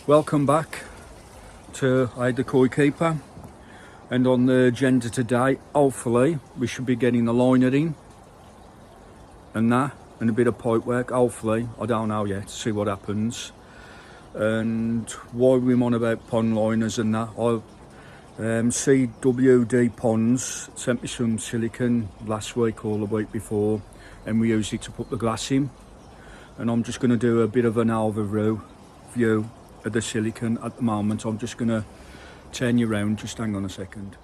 Welcome back to the Koi Keeper, and on the agenda today, hopefully we should be getting the liner in and that, and a bit of pipe work, hopefully. I don't know yet, see what happens. And why we're on about pond liners and that, CWD Ponds sent me some silicone last week or the week before, and we used it to put the glass in. And I'm just going to do a bit of an overview of the silicone at the moment. I'm just going to turn you around, just hang on a second.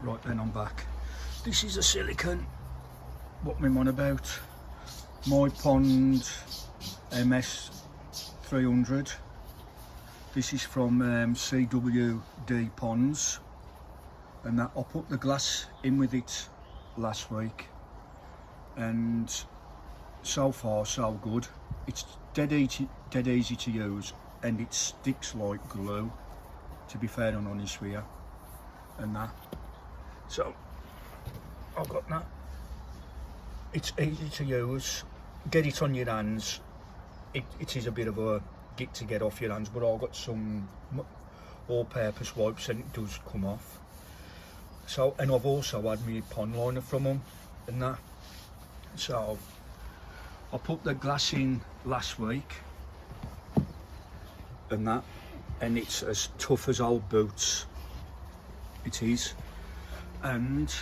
Right then, I'm back. This is a silicone, what I'm on about. My Pond MS 300. This is from CWD Ponds, and that I put the glass in with it last week, and so far so good. It's dead easy to use, and it sticks like glue, to be fair and honest with you, and that. So I've got that. It's easy to use. Get it on your hands. It is a bit of a git to get off your hands, but I've got some all-purpose wipes and it does come off. So, and I've also had my pond liner from them and that. So I put the glass in last week and that, and it's as tough as old boots. It is. And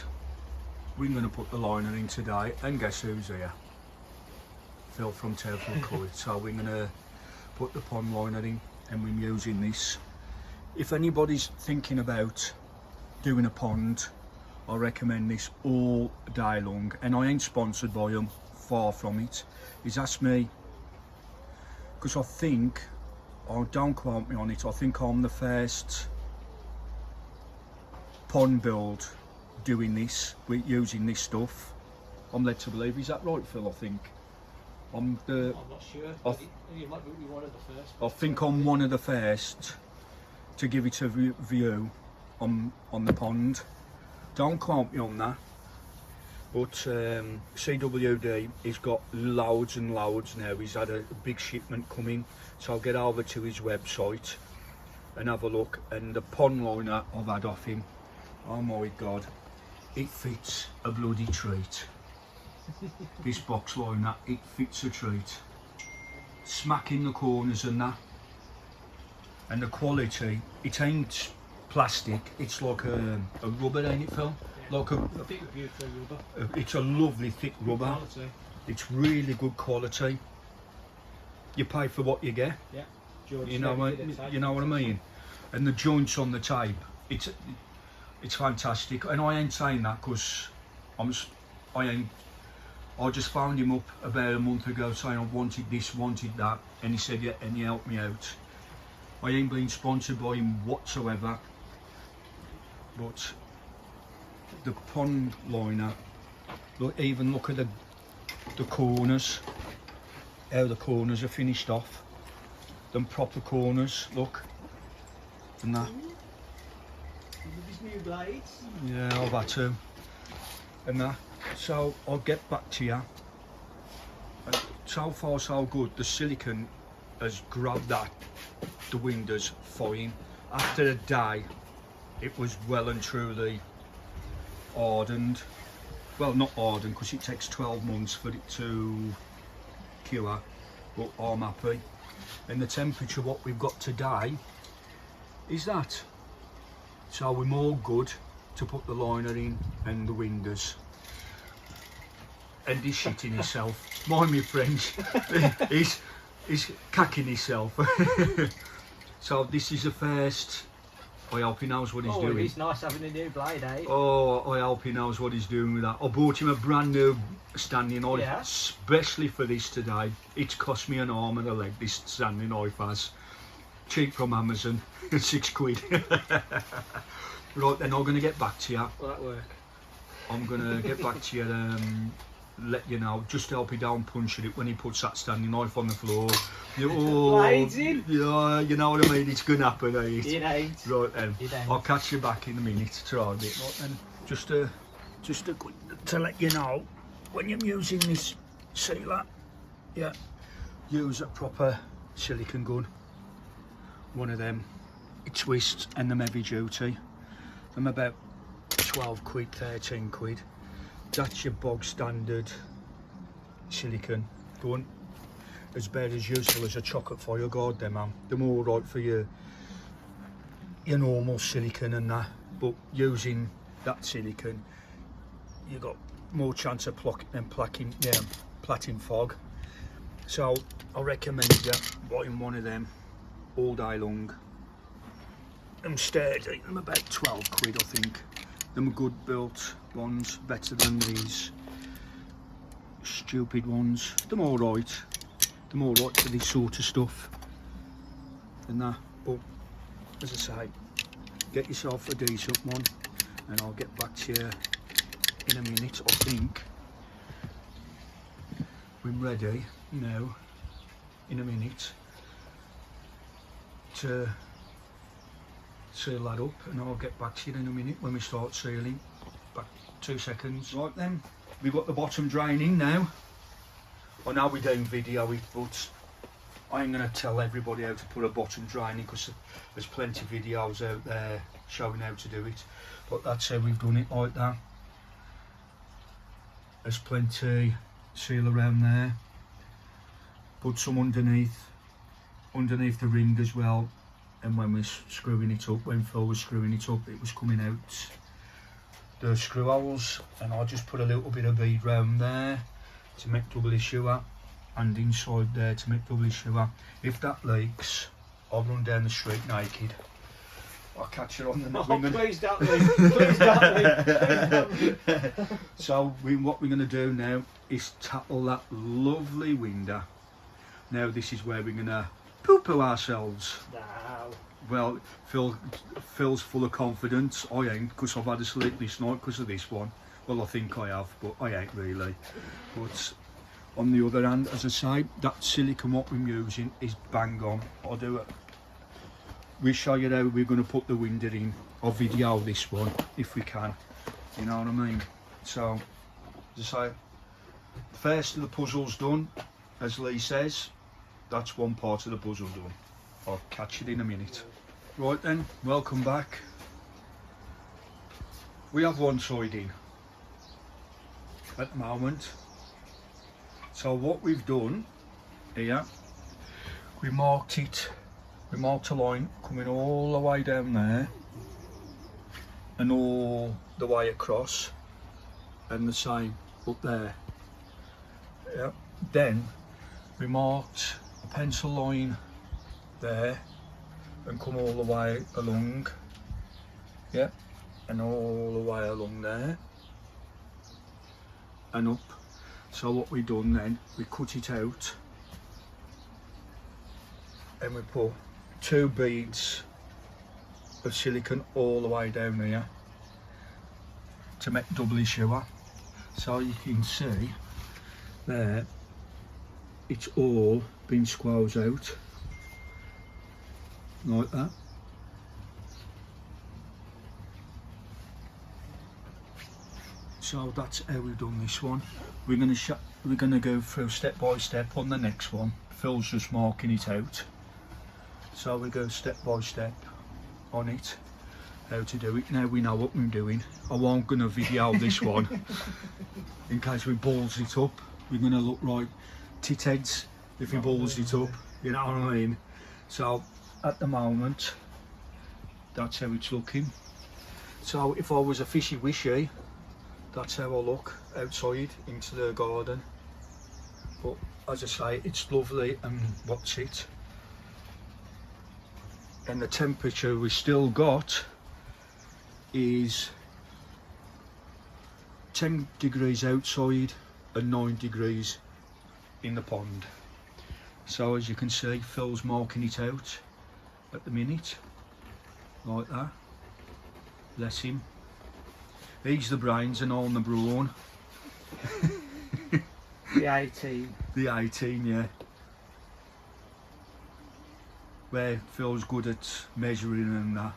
we're going to put the liner in today, and guess who's here? Phil from Tearful Koi. So we're going to put the pond liner in, and we're using this. If anybody's thinking about doing a pond, I recommend this all day long, and I ain't sponsored by them, far from it. He's asked me, because I think, oh, don't quote me on it, I think I'm the first pond build doing this, with using this stuff. I'm led to believe. Is that right, Phil? I think I'm not sure. You might be one of the first. I think I'm one of the first to give it a view on the pond. Don't quote me on that. But CWD, he's got loads and loads now. He's had a big shipment coming, so I'll get over to his website and have a look. And the pond liner I've had off him, oh my god, it fits a bloody treat. This box liner, it fits a treat. Smacking the corners and that. And the quality, it ain't plastic, it's like a rubber, ain't it, Phil? Yeah. Like a thick, beautiful rubber. It's a lovely thick rubber. Quality. It's really good quality. You pay for what you get. Yeah. You know what I mean? And the joints on the tape, it's fantastic. And I ain't saying that because I just found him up about a month ago saying I wanted this, wanted that, and he said yeah, and he helped me out. I ain't been sponsored by him whatsoever, but the pond liner, look at the corners, how the corners are finished off, them proper corners, look, and that. With his new blades. Yeah, I've had to, and that. So I'll get back to you. And so far so good. The silicone has grabbed the windows fine. After a day, it was well and truly hardened. Well, not hardened because it takes 12 months for it to cure, but I'm happy. And the temperature what we've got today is that. So we're more good to put the liner in and the windows. And he's shitting himself. Mind me, French. he's cacking himself. So this is the first. I hope he knows what he's doing. It's nice having a new blade, eh? Oh, I hope he knows what he's doing with that. I bought him a brand new standing knife, especially for this today. It's cost me an arm and a leg, this standing knife has. Cheap from Amazon, £6. Right then, I'm going to get back to you. Will that work? I'm going to get back to you, let you know, just to help you down punching it when he puts that standing knife on the floor. Blades in? Yeah, you know what I mean, it's going to happen, eh? It ain't. Right then, I'll catch you back in a minute to try a bit. Right then, just to let you know, when you're using this sealer, yeah, use a proper silicone gun. one of them twists and them heavy duty. I'm about 12 quid, 13 quid. That's your bog standard silicone. Don't as bad as useful as a chocolate fire guard, them man. They're more right for your normal silicone and that, but using that silicone you got more chance of platting fog. So I recommend you buying one of them all day long. I'm sturdy, I'm about 12 quid I think. Them are good built ones, better than these stupid ones. They're alright. They're alright for this sort of stuff and that, but as I say, get yourself a decent one and I'll get back to you in a minute. I think we're ready, you know, in a minute to seal that up, and I'll get back to you in a minute when we start sealing. Back 2 seconds. Right then, we've got the bottom draining now. I know we're doing video, but I ain't going to tell everybody how to put a bottom draining because there's plenty of videos out there showing how to do it, but that's how we've done it, like that. There's plenty seal around there. Put some underneath the ring as well, and when we're screwing it up, when Phil was screwing it up, it was coming out the screw holes, and I just put a little bit of bead round there to make doubly sure, and inside there to make doubly sure. If that leaks, I'll run down the street naked. I'll catch her on the Oh, wing. please don't leave. Please don't leave. Please don't leave. So what we're going to do now is tackle that lovely window. Now this is where we're going to poo-poo ourselves. No. Well, Phil's full of confidence. I ain't, because I've had a sleepless night because of this one. Well, I think I have, but I ain't really. But on the other hand, as I say, that silicone what we're using is bang on. I'll do it. We'll show you how we're going to put the window in. I'll video this one if we can. You know what I mean? So, as I say, the first of the puzzle's done, as Lee says. That's one part of the puzzle done. I'll catch it in a minute. Right then, welcome back. We have one side in at the moment. So what we've done here, we marked a line coming all the way down there and all the way across, and the same up there. Yeah. Then we marked a pencil line there and come all the way along, yeah, and all the way along there and up. So what we done then, we cut it out and we put 2 beads of silicone all the way down here to make doubly sure. So you can see there, it's all been squoze out like that. So that's how we've done this one. We're gonna go through step by step on the next one. Phil's just marking it out. So we go step by step on it, how to do it. Now we know what we're doing. I won't gonna video this one in case we balls it up. We're gonna look like tit heads if we balls it up, you know what I mean? So at the moment, that's how it's looking. So if I was a fishy wishy, that's how I look outside into the garden. But as I say, it's lovely, and what's it? And the temperature we still got is 10 degrees outside and 9 degrees in the pond. So as you can see, Phil's marking it out at the minute, like that. Bless him. He's the brains and I'm the brawn. The 18. The 18, yeah. Where Phil's good at measuring and that.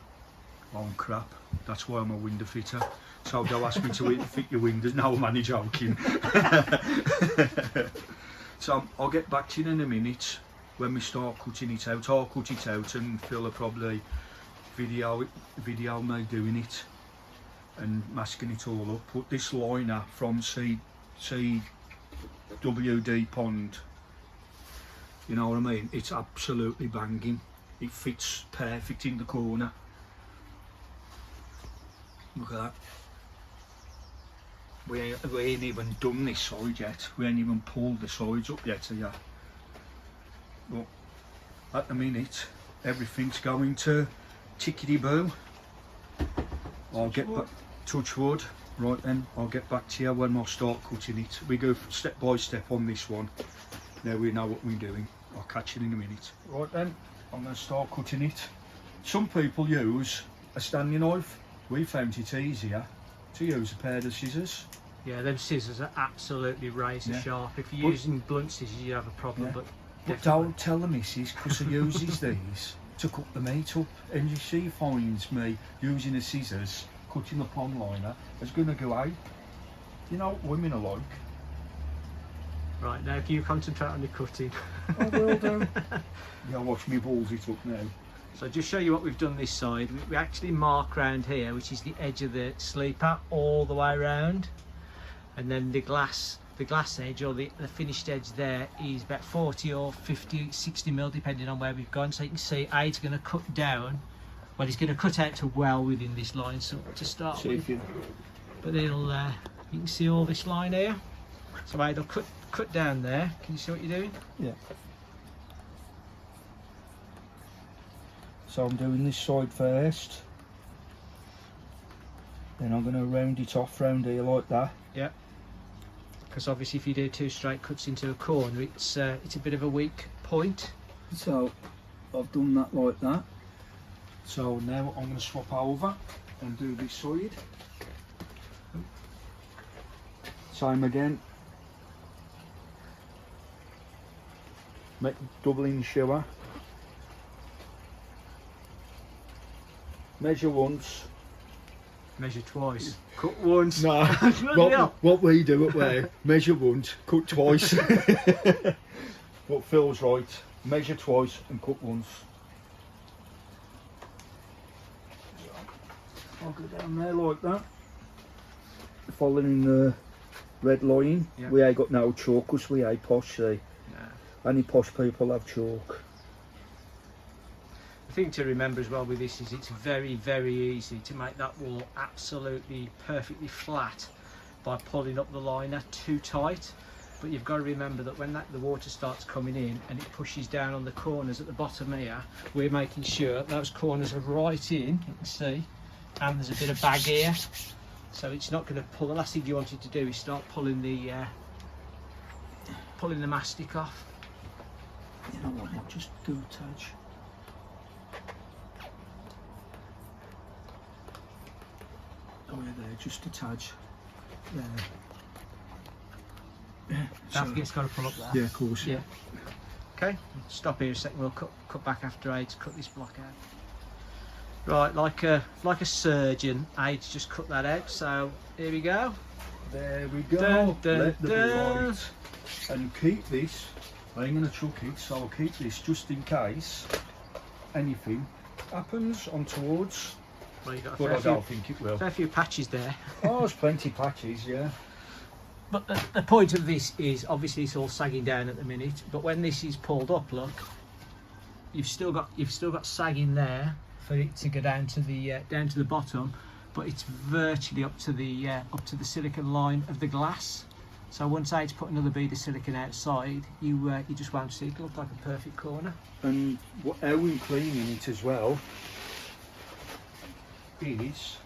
Oh crap, that's why I'm a window fitter. So don't ask me to fit your windows. No, I'm only joking. So I'll get back to you in a minute when we start cutting it out, I'll cut it out and Phil will probably video me doing it and masking it all up. Put this liner from CWD Pond, you know what I mean? It's absolutely banging. It fits perfect in the corner. Look at that. We ain't even done this side yet. We ain't even pulled the sides up yet here. But at the minute, everything's going to tickety-boo. I'll get back, touch wood. Right then, I'll get back to you when I start cutting it. We go step by step on this one. Now we know what we're doing. I'll catch you in a minute. Right then, I'm going to start cutting it. Some people use a Stanley knife. We found it easier to use a pair of scissors. Yeah, them scissors are absolutely razor sharp. If you're using blunt scissors, you have a problem. Yeah. But don't tell the missus, because she uses these to cut the meat up, and if she finds me using the scissors cutting the pond liner, it's going to go out. You know what women are like. right, now can you concentrate on your cutting? I will do. Yeah, watch me balls it up now. So just show you what we've done this side. We actually mark round here, which is the edge of the sleeper, all the way around, and then the glass edge, or the finished edge there, is about 40 or 50, 60 mil, depending on where we've gone. So you can see Aid's going to cut down. Well, he's going to cut out to well within this line, so to start with. But it'll, you can see all this line here. So Aid will cut down there. Can you see what you're doing? Yeah. So I'm doing this side first. Then I'm going to round it off round here like that. Yeah. Because obviously if you do two straight cuts into a corner, it's a bit of a weak point. So I've done that like that. So now I'm going to swap over and do this side. Same again. Make doubling shower. Measure once. Measure twice. Cut once. No, what we do at where measure once, cut twice. What Phil's right, measure twice and cut once. I'll go down there like that, following the red line. Yeah. We ain't got no chalk because we ain't posh, see. No. Only posh people have chalk. The thing to remember as well with this is it's very, very easy to make that wall absolutely perfectly flat by pulling up the liner too tight. But you've got to remember that when the water starts coming in and it pushes down on the corners at the bottom here, we're making sure those corners are right in, you can see, and there's a bit of bag here, so it's not going to pull. The last thing you want it to do is start pulling the mastic off. You know what, I'll just do a touch. Oh yeah, there, just a touch. There. Don't forget it's got to pull up there. Yeah, of course. Yeah. Okay, stop here a second. We'll cut back after Aid's cut this block out. Right, like a surgeon, Aid's just cut that out. So here we go. There we go. Dun, dun, Let the dun. right. And keep this. I ain't gonna chuck it, so I'll keep this just in case anything happens on towards. Well, you've got a But I don't think it will. fair few patches there. Oh, there's plenty of patches, yeah. But the point of this is obviously it's all sagging down at the minute. But when this is pulled up, look, you've still got sagging there for it to go down to the bottom. But it's virtually up to the silicone line of the glass. So once Aid's put another bead of silicone outside, you just won't see it. It'll look like a perfect corner. And how I'm cleaning it as well is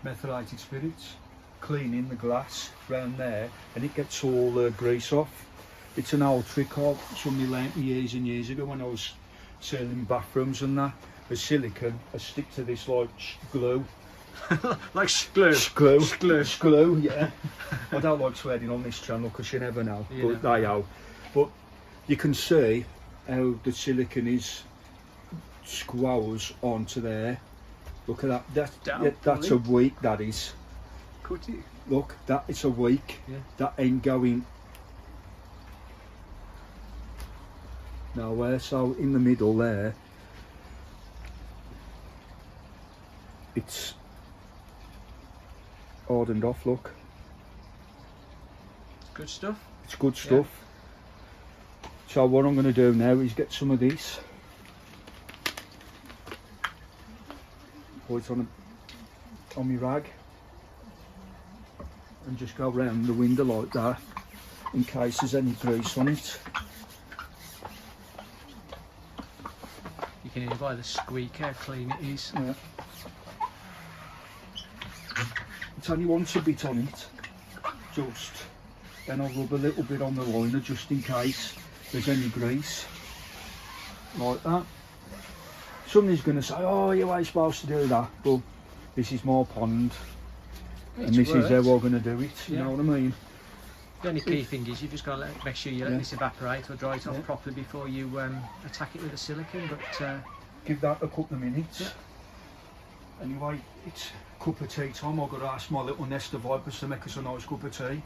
methylated spirits, cleaning the glass round there, and it gets all the grease off. It's an old trick somebody learnt me years and years ago when I was sealing bathrooms and that. The silicone, I stick to this like glue. Like glue. Glue, yeah. I don't like swearing on this channel because you never know, but they are. But you can see how the silicone is squows onto there. Look at that. That's a week. That is. Cut it. Look, that is a week. Yeah. That ain't going nowhere. So in the middle there, it's hardened off, look. Good stuff. It's good stuff. So what I'm going to do now is get some of this, put it on my rag, and just go round the window like that in case there's any grease on it. You can hear by the squeak how clean it is. Yeah. It's only once a bit on it, just. Then I'll rub a little bit on the liner just in case there's any grease, like that. Somebody's going to say, oh, you ain't supposed to do that, but this is my pond, and this is how we're going to do it, you know what I mean? The only key thing is you've just got to make sure you let this evaporate or dry it off properly before you attack it with the silicone, but... give that a couple of minutes. Anyway, it's cup of tea time. I've got to ask my little nest of vipers to make us a nice cup of tea.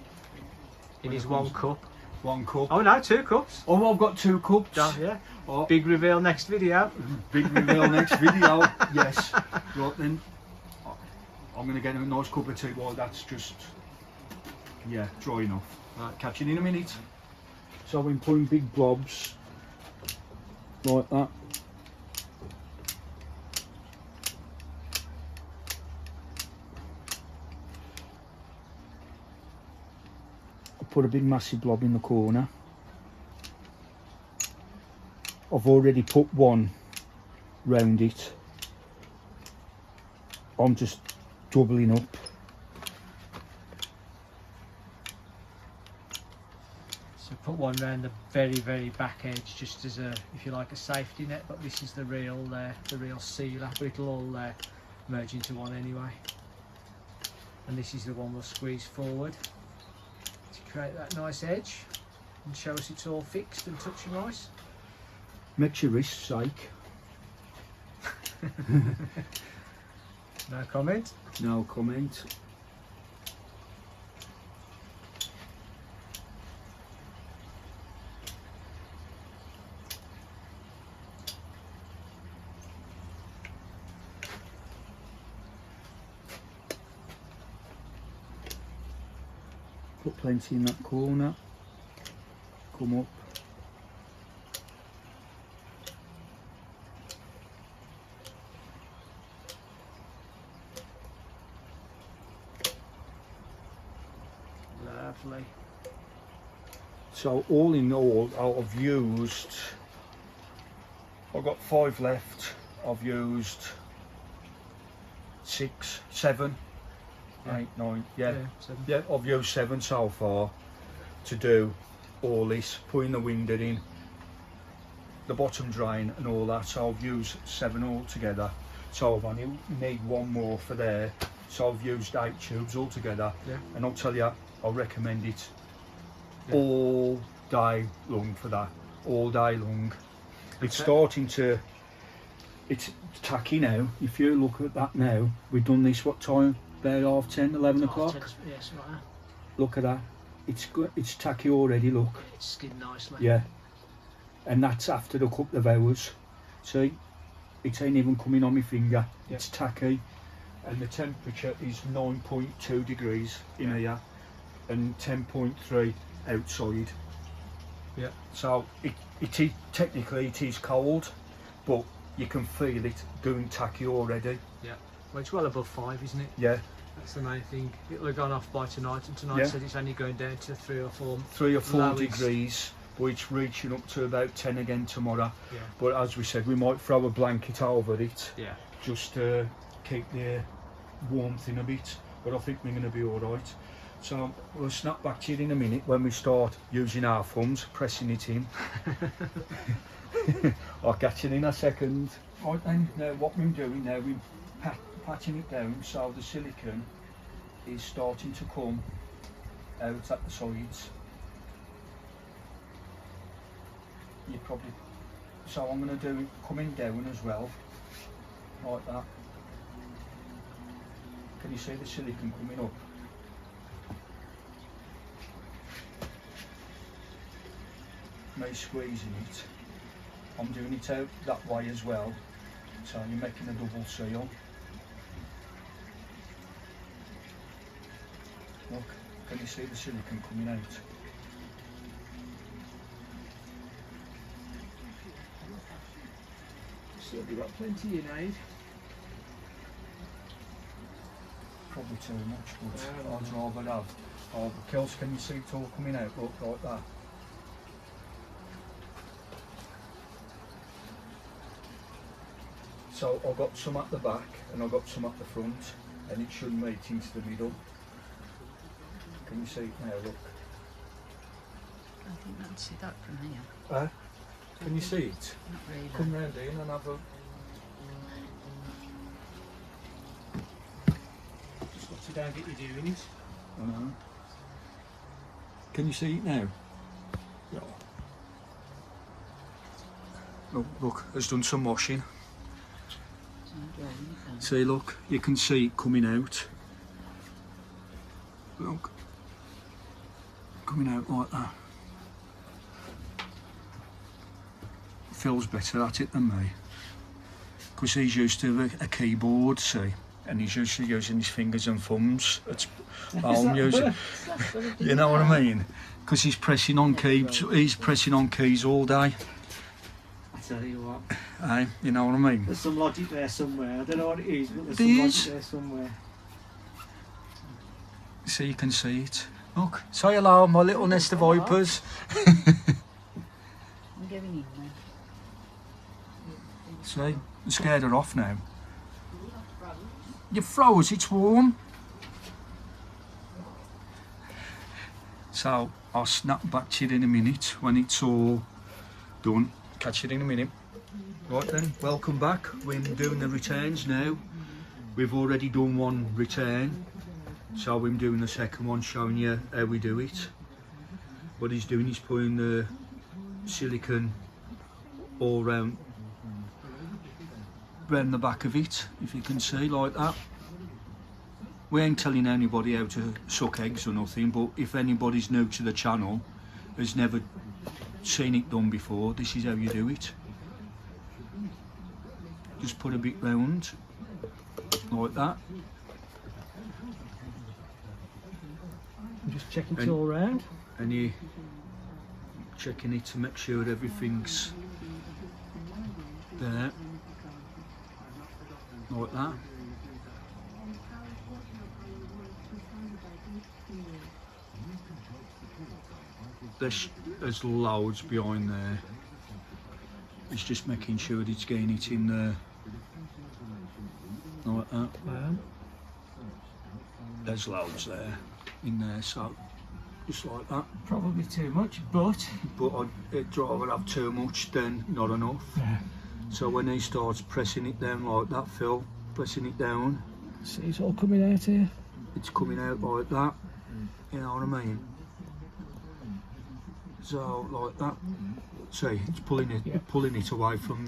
It is 1 cup. 1 cup. Oh no, 2 cups. Oh, I've got 2 cups. Yeah. Oh. Big reveal next video. Big reveal next video. Yes. Right then, I'm going to get a nice cup of tea while that's just, dry enough. Right, catch you in a minute. So I've been putting big blobs like that. Put a big massive blob in the corner. I've already put one round it. I'm just doubling up. So put one round the very back edge, just as a, if you like, a safety net. But this is the real sealer. But it'll all merge into one anyway. And this is the one we'll squeeze forward to create that nice edge and show us it's all fixed and touching nice. Makes your wrists ache. No comment? No comment. Put plenty in that corner. Come up. Lovely. So all in all, I've used, I've got 5 left. I've used 6, 7, 8, 9, yeah, 7. yeah, I've used 7 so far to do all this, putting the window in, the bottom drain and all that. So I've used 7 altogether. So I've only need 1 more for there. So I've used 8 tubes altogether. Yeah. And I'll tell you, I recommend it all day long for that. All day long. It's starting to, it's tacky now. If you look at that now, we've done this what time? About 10, 11 o'clock. Yes, right. Look at that. It's tacky already, look. It's skinned nicely. Yeah. And that's after a couple of hours. See, it ain't even coming on my finger. Yeah. It's tacky. And the temperature is 9.2 degrees in here and 10.3 outside. Yeah. So it is, technically it is cold, but you can feel it doing tacky already. Yeah. Well, it's well above 5, isn't it? Yeah. That's the main thing. It'll have gone off by tonight, and tonight said it's only going down to 3 or 4. 3 or 4 lowest. degrees, but it's reaching up to about 10 again tomorrow. Yeah. But as we said, we might throw a blanket over it. Yeah. Just to keep the warmth in a bit. But I think we're going to be all right. So we'll snap back to you in a minute when we start using our thumbs, pressing it in. I'll catch you in a second. Right then, now what we're doing now, we're patching it down so the silicone is starting to come out at the sides. You probably, so I'm going to do it coming down as well, like that. Can you see the silicone coming up? Me squeezing it. I'm doing it out that way as well. So you're making a double seal. Look, can you see the silicone coming out? So we've got plenty you need. Probably too much, but I'd rather have. Oh, but Kels, can you see it all coming out? Look, like that. So I've got some at the back and I've got some at the front, and it should meet into the middle. Can you see it now? Look. I think I can see that from here. Can you see it? Not really. Come round in and have a. Just got to down get you doing it. Can you see it now? Yeah. Oh, look, it's done some washing. It's not drying, is it? See, look, you can see it coming out. Look, coming out like that. Phil's better at it than me, because he's used to a keyboard, see, and he's used to using his fingers and thumbs. I'm using, you know what I mean? Because he's pressing on keys. He's pressing on keys all day. I tell you what. Hey, you know what I mean? There's some logic there somewhere. I don't know what it is, but there's There some is. logic there somewhere. See, you can see it. Look, say hello, my little nest of vipers. I'm going in there. See, I'm scared her off now. You froze, it's warm. So I'll snap back to you in a minute when it's all done. Catch you in a minute. Right then, welcome back. We're doing the returns now. We've already done one return, so we're doing the second one, showing you how we do it. What he's doing is putting the silicone all round the back of it, if you can see, like that. We ain't telling anybody how to suck eggs or nothing, but if anybody's new to the channel, has never seen it done before, this is how you do it. Just put a bit round, like that. Just check it all round. And you checking it to make sure everything's there, like that. There's loads behind there. It's just making sure it's getting it in there, like that. Wow. There's loads there, in there, so just like that. Probably too much, but But I'd rather have too much than not enough. So when he starts pressing it down like that, Phil, pressing it down, see it's all coming out here. it's coming out like that. You know what I mean? So like that. See, it's pulling it away from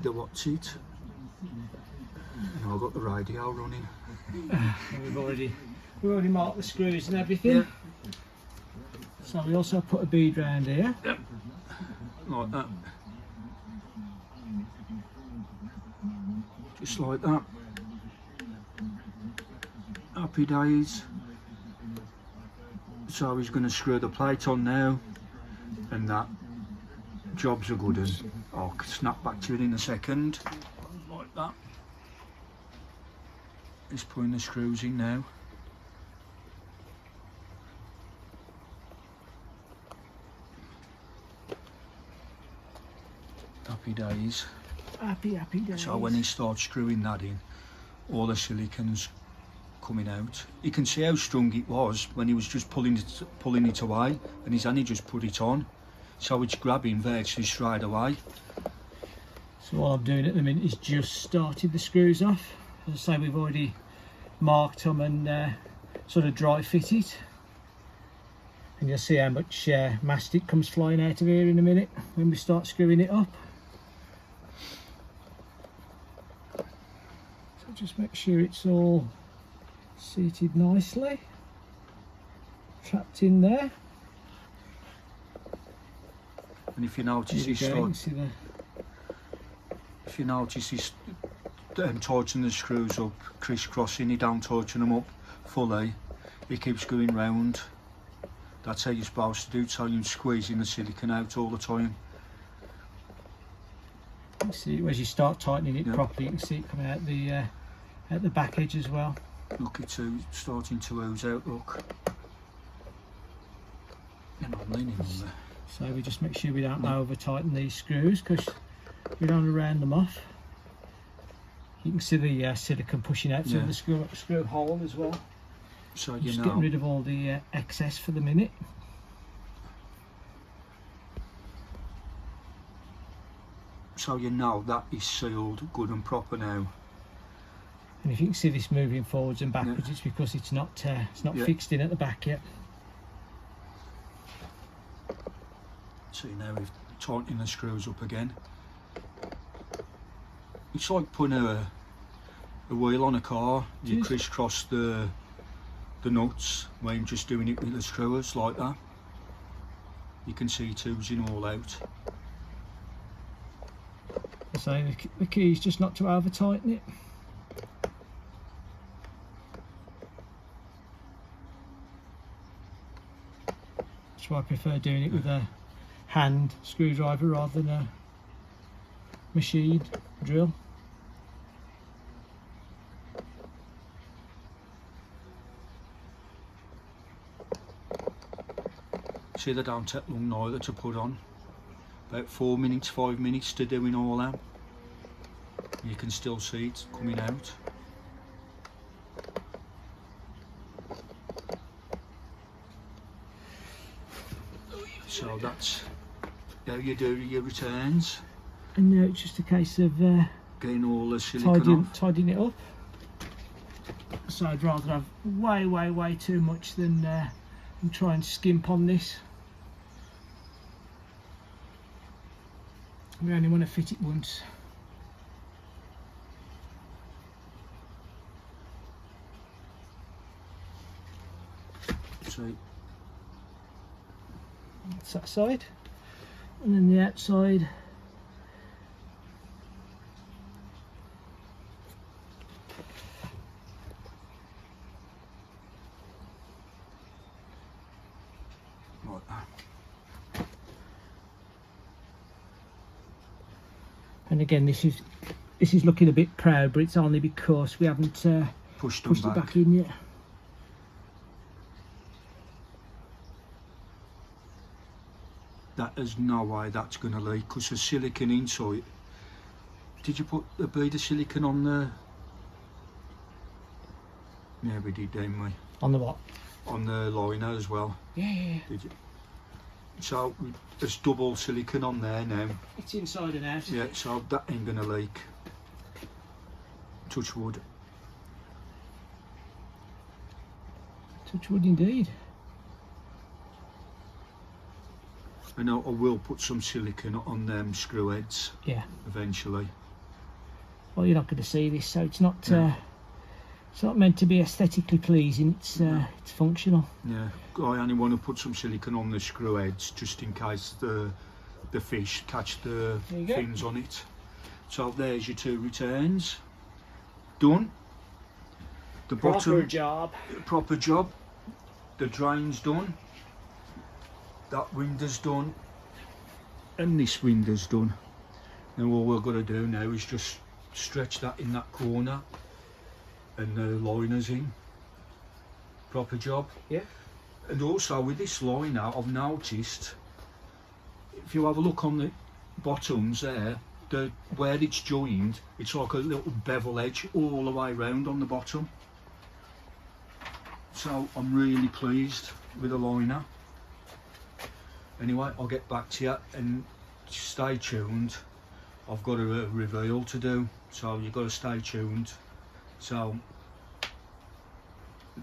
the what's it. And I've got the radio running. And we've already marked the screws and everything. Yeah. So we also put a bead round here. Like that. Just like that. Happy days. So he's going to screw the plate on now, and that job's a good one. I'll snap back to it in a second. Like that. He's putting the screws in now. Happy days. Happy days. So when he starts screwing that in, all the silicone's coming out. You can see how strong it was when he was just pulling it away, and he's only just put it on. So it's grabbing virtually straight away. So what I'm doing at the minute is just started the screws off. As I say, we've already marked them and sort of dry fit it. And you'll see how much mastic comes flying out of here in a minute when we start screwing it up. So just make sure it's all seated nicely, trapped in there. And if you notice, Here we he's go, you can start, see the if you notice, he's tighten the screws up, crisscrossing. He don't tighten them up fully. He keeps going round. That's how you're supposed to do it, so you're squeezing the silicone out all the time. You see, as you start tightening it Yeah. properly, you can see it coming out the back edge as well. Look, it's starting to ooze out, look. And I'm leaning on there. So we just make sure we don't Yeah. over tighten these screws, because we don't want to round them off. You can see the silicone pushing out through Yeah. the screw hole as well. So I'm you just know, getting rid of all the excess for the minute. so you know that is sealed good and proper now. And if you can see this moving forwards and backwards, Yeah. it's because it's not Yeah. fixed in at the back yet. See, now we've tightened the screws up again. It's like putting a wheel on a car. You Jeez. crisscross the nuts when you're just doing it with the screws like that. You can see it oozing all out. So the key is just not to over tighten it. That's why I prefer doing it with a hand screwdriver rather than a machined drill. See, they don't take long neither to put on. About 4 minutes, 5 minutes to doing all that. You can still see it coming out. So that's how you do your returns. And now it's just a case of Getting all the silicone off. tidying it up. So I'd rather have way too much than try and skimp on this. We only want to fit it once. So That's that side, and then the outside. like that. And again, this is looking a bit proud, but it's only because we haven't Pushed them pushed it back in yet. That is no way that's going to leak because the silicone inside. Did you put a bead of silicone on the? Yeah, we did, didn't we? On the what? On the liner as well. Yeah. Did you? So there's double silicone on there now. It's inside and out. Yeah, so that ain't going to leak. Touch wood. Touch wood indeed. I know I will put some silicone on them screw heads Yeah. eventually. Well, you're not going to see this, so it's not. No. It's not meant to be aesthetically pleasing. It's functional. Yeah, I only want to put some silicone on the screw heads just in case the fish catch the There you go. fins on it. So there's your two returns. Done. The bottom, job. proper job. The drain's done. That window's done. And this window's done. Now all we're going to do now is just stretch that in that corner and the liner's in. Proper job. Yeah. And also with this liner, I've noticed, if you have a look on the bottoms there, where it's joined, it's like a little bevel edge all the way round on the bottom. So I'm really pleased with the liner. Anyway, I'll get back to you and stay tuned. I've got a reveal to do, so you've got to stay tuned. So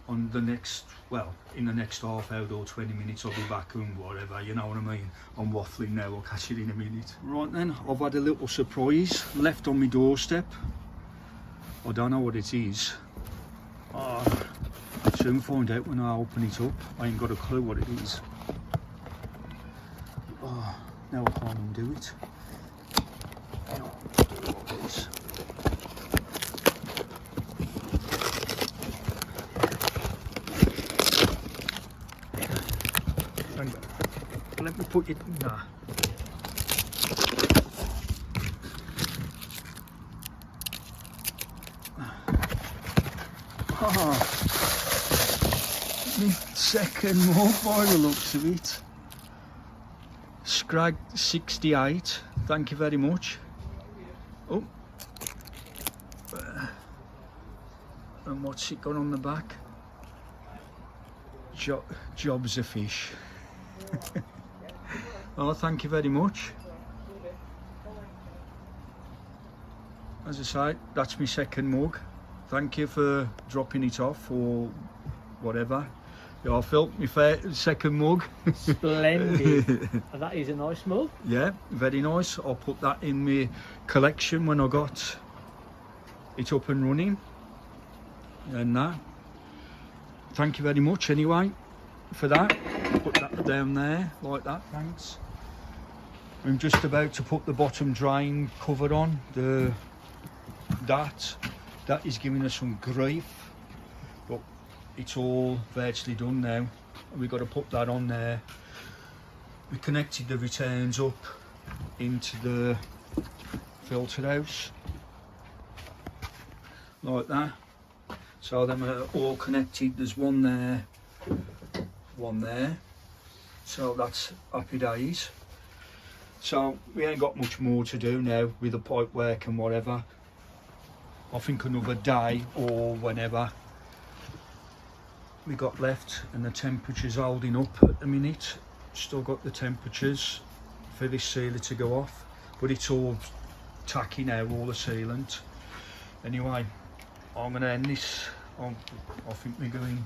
on the next, well, in the next half hour or 20 minutes I'll be back and whatever, you know what I mean. I'm waffling now, I'll catch it in a minute. Right then, I've had a little surprise left on my doorstep. I don't know what it is. I'll soon find out when I open it up. I ain't got a clue what it is. now I can't undo it. Now, do all this. Hang on. Let me put it in there. Ah, my second mug by the looks of it. Scrag 68, thank you very much. Oh, and what's it got on the back? Job's a fish. Oh, thank you very much. As I say, that's my second mug. Thank you for dropping it off or whatever. Yeah, I filled my second mug. Splendid. And that is a nice mug. Yeah, very nice. I'll put that in my collection when I got it up and running. And that. Thank you very much anyway for that. Put that down there like that, thanks. I'm just about to put the bottom drying cover on. That is giving us some grief, but it's all virtually done now. We've got to put that on there. We connected the returns up into the filter house like that, so them are all connected. There's one there, so that's happy days. So we ain't got much more to do now with the pipe work and whatever. I think another day or whenever we got left, and the temperature's holding up at the minute. Still got the temperatures for this sealer to go off, but it's all tacky now, all the sealant. Anyway, I'm going to end this. I think we're going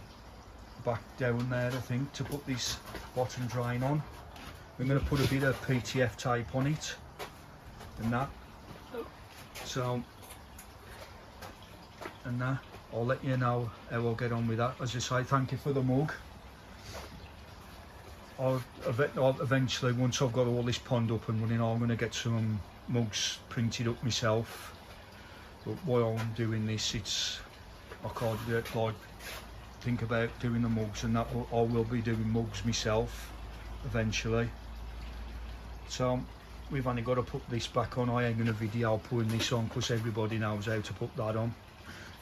back down there, I think, to put this bottom drying on. I'm going to put a bit of PTF tape on it and that. So, and that, I'll let you know how I'll get on with that. As I say, thank you for the mug. I'll eventually, once I've got all this pond up and running, I'm going to get some mugs printed up myself. But while I'm doing this, I can't like think about doing the mugs and that. I will be doing mugs myself eventually. So we've only got to put this back on. I ain't going to video putting this on because everybody knows how to put that on.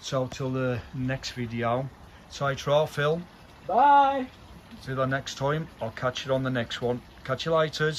So till the next video, say tra Phil. Bye. Till the next time, I'll catch you on the next one. Catch you later.